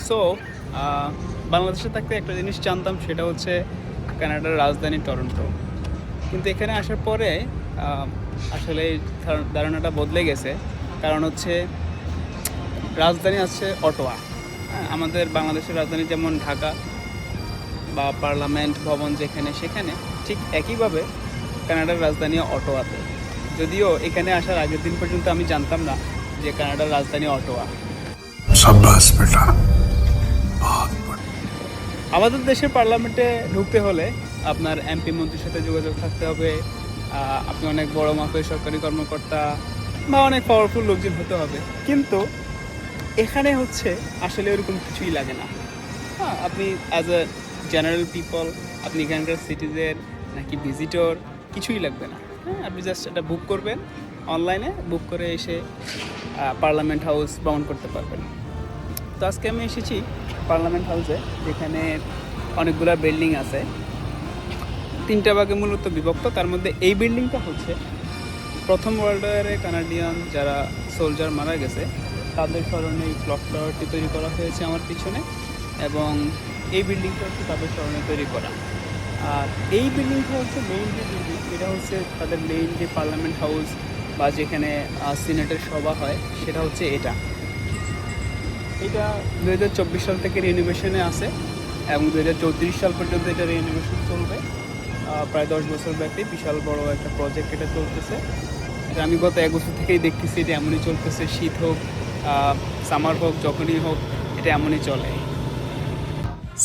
So বাংলাদেশে থাকতে একটা জিনিস জানতাম, সেটা হচ্ছে কানাডার রাজধানী টরন্টো। কিন্তু এখানে আসার পরে আসলে এই ধারণাটা বদলে গেছে। কারণ হচ্ছে রাজধানী আছে অটোয়া। হ্যাঁ, আমাদের বাংলাদেশের রাজধানী যেমন ঢাকা বা পার্লামেন্ট ভবন যেখানে সেখানে, ঠিক একইভাবে কানাডার রাজধানী অটোয়াতে। যদিও এখানে আসার আগের দিন পর্যন্ত আমি জানতাম না যে কানাডার রাজধানী অটোয়া। शाबाश बेटा। আমাদের দেশের পার্লামেন্টে ঢুকতে হলে আপনার এমপি মন্ত্রীর সাথে যোগাযোগ থাকতে হবে। আপনি অনেক বড় মাপের সরকারি কর্মকর্তা বা অনেক পাওয়ারফুল লোকজন হতে হবে। কিন্তু এখানে হচ্ছে আসলে ওরকম কিছুই লাগে না। হ্যাঁ, আপনি অ্যাজ এ জেনারেল পিপল, আপনি এখানকার সিটিজেন নাকি ভিজিটর, কিছুই লাগবে না। হ্যাঁ, আপনি জাস্ট এটা বুক করবেন, অনলাইনে বুক করে এসে পার্লামেন্ট হাউস ভ্রমণ করতে পারবেন। তো আজকে আমি এসেছি পার্লামেন্ট হাউসে, যেখানে অনেকগুলো বিল্ডিং আছে, 3টা ভাগে মূলত বিভক্ত। তার মধ্যে এই বিল্ডিংটা হচ্ছে প্রথম ওয়ার্ল্ড ওয়ারে কানাডিয়ান যারা সোলজার মারা গেছে তাদের স্মরণে এই ক্লক টাওয়ারটি তৈরি করা হয়েছে আমার পিছনে, এবং এই বিল্ডিংটা হচ্ছে তাদের স্মরণে তৈরি করা। আর এই বিল্ডিংটা হচ্ছে মেইন যে বিল্ডিং, এটা হচ্ছে তাদের মেইন যে পার্লামেন্ট হাউস বা যেখানে সিনেটের সভা হয়, সেটা হচ্ছে এটা 2024 সাল থেকে রিনোভেশনে আছে এবং 2034 সাল পর্যন্ত এটা রিনোভেশন চলবে। প্রায় 10 বছর ব্যাপী বিশাল বড় একটা প্রজেক্ট এটা চলতেছে। এটা আমি গত 1 বছর থেকেই দেখতেছি, এটা এমনই চলতেছে। শীত হোক, সামার হোক, যখনই হোক, এটা এমনই চলে।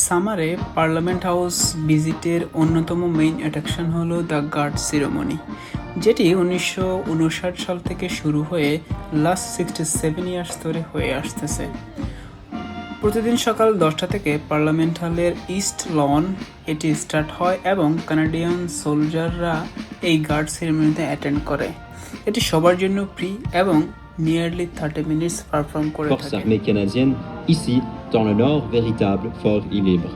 সামারে পার্লামেন্ট হাউস ভিজিটের অন্যতম মেইন অ্যাট্রাকশন হলো দ্য গার্ড সিরিমনি, যেটি 1959 সাল থেকে শুরু হয়ে লাস্ট 67 ইয়ার্স ধরে হয়ে আসতেছে। প্রতিদিন সকাল 10টা থেকে পার্লামেন্ট হলের ইস্ট লন এটি স্টার্ট হয় এবং কানাডিয়ান সোলজাররা এই গার্ড সেরেমনিতে অ্যাটেন্ড করে। এটি সবার জন্য ফ্রি এবং নিয়ারলি 30 মিনিটস পারফর্ম করে Forces থাকে। armées canadiennes, ici, dans le nord, véritable fort et libre.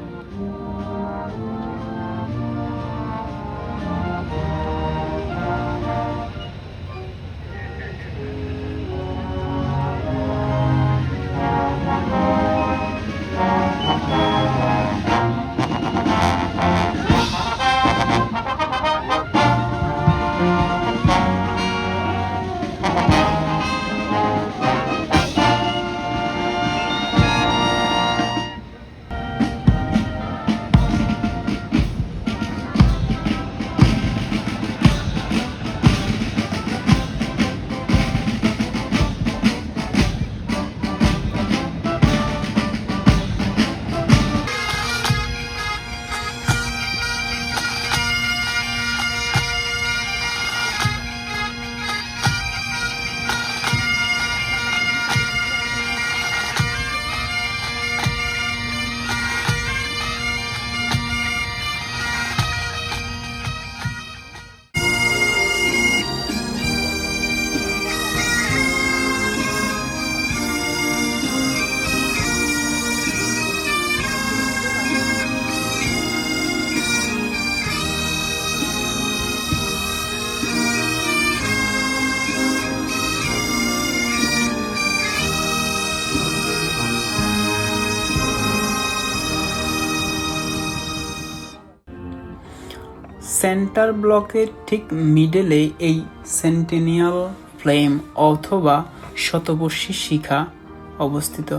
Centre ব্লকের ঠিক মিডলে এই সেন্টেনিয়াল ফ্লেম অথবা শতবর্ষী শিখা অবস্থিত।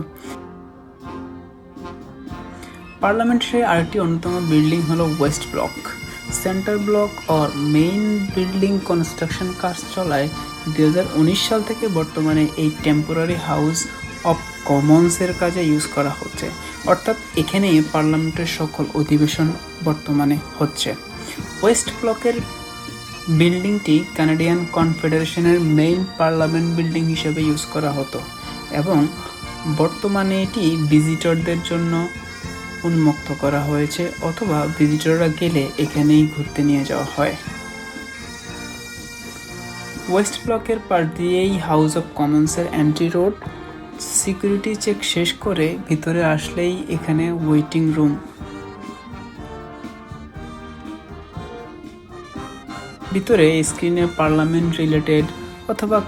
পার্লামেন্টের আরেকটি অন্যতম বিল্ডিং হলো West block. Centre block or main building construction কাজ চলায় 2019 সাল থেকে বর্তমানে এই টেম্পোরারি হাউস অফ কমন্সের কাজে ইউজ করা হচ্ছে, অর্থাৎ এখানে পার্লামেন্টের সকল অধিবেশন বর্তমানে হচ্ছে। ওয়েস্ট ব্লকের বিল্ডিংটি কানাডিয়ান কনফেডারেশনের মেইন পার্লামেন্ট বিল্ডিং হিসেবে ইউজ করা হতো এবং বর্তমানে এটি ভিজিটরদের জন্য উন্মুক্ত করা হয়েছে, অথবা ভিজিটররা গেলে এখানেই ঘুরতে নিয়ে যাওয়া হয়। ওয়েস্ট ব্লকের পার দিয়েই হাউস অফ কমন্সের এন্ট্রি রোড। সিকিউরিটি চেক শেষ করে ভিতরে আসলেই এখানে ওয়েটিং রুম। ভিতরে স্ক্রিনে পার্লামেন্ট রিলেটেড অথবা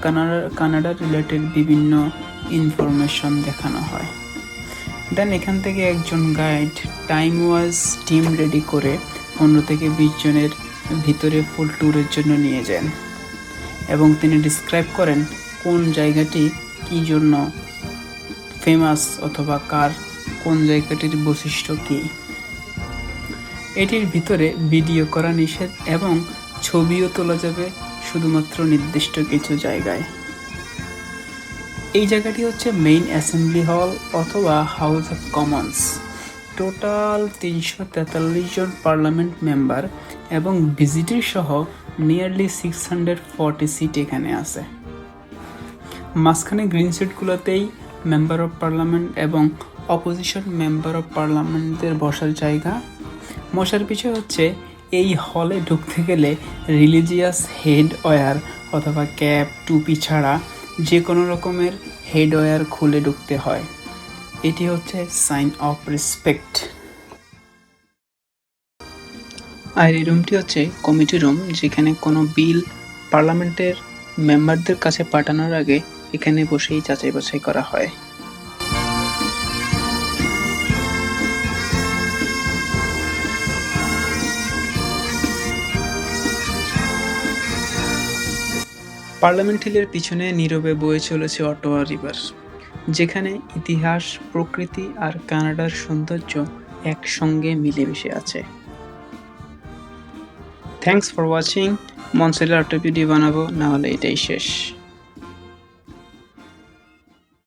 কানাডা রিলেটেড বিভিন্ন ইনফরমেশন দেখানো হয়। দেন এখান থেকে একজন guide time was team ready করে 15 থেকে 20 জনের ভিতরে ফুল ট্যুরের জন্য নিয়ে যান এবং তিনি ডিসক্রাইব করেন কোন জায়গাটি কী জন্য ফেমাস অথবা কোন জায়গাটির বৈশিষ্ট্য কী। এটির ভিতরে ভিডিও করা নিষেধ এবং ছবিও তোলা যাবে শুধুমাত্র নির্দিষ্ট কিছু জায়গায়। এই জায়গাটি হচ্ছে মেইন অ্যাসেম্বলি হল অথবা হাউস অফ কমন্স। টোটাল 343 জন পার্লামেন্ট মেম্বার এবং ভিজিটর সহ নিয়ারলি 640 সিট এখানে আছে। মাঝখানে গ্রিন সিটগুলোতেই মেম্বার অফ পার্লামেন্ট এবং অপোজিশন মেম্বার অফ পার্লামেন্টদের বসার জায়গা। মশার পিছু হচ্ছে এই হলে ঢুকতে গেলে রিলিজিয়াস হেড ওয়্যার অথবা ক্যাপ টুপি ছাড়া যে কোনো রকমের হেড ওয়্যার খুলে ঢুকতে হয়। এটি হচ্ছে সাইন অফ রেসপেক্ট। আর এই রুমটি হচ্ছে কমিটি রুম, যেখানে কোনো বিল পার্লামেন্টের মেম্বারদের কাছে পাঠানোর আগে এখানে বসেই যাচাই বাছাই করা হয়। পার্লামেন্ট হিলের পিছনে নীরবে বয়ে চলেছে অটোয়া রিভার, যেখানে ইতিহাস, প্রকৃতি আর কানাডার সৌন্দর্য একসঙ্গে মিলেমিশে আছে। Thanks for watching. মন চাইলে আরেকটা ভিডিও বানাবো, না হলে এটাই শেষ।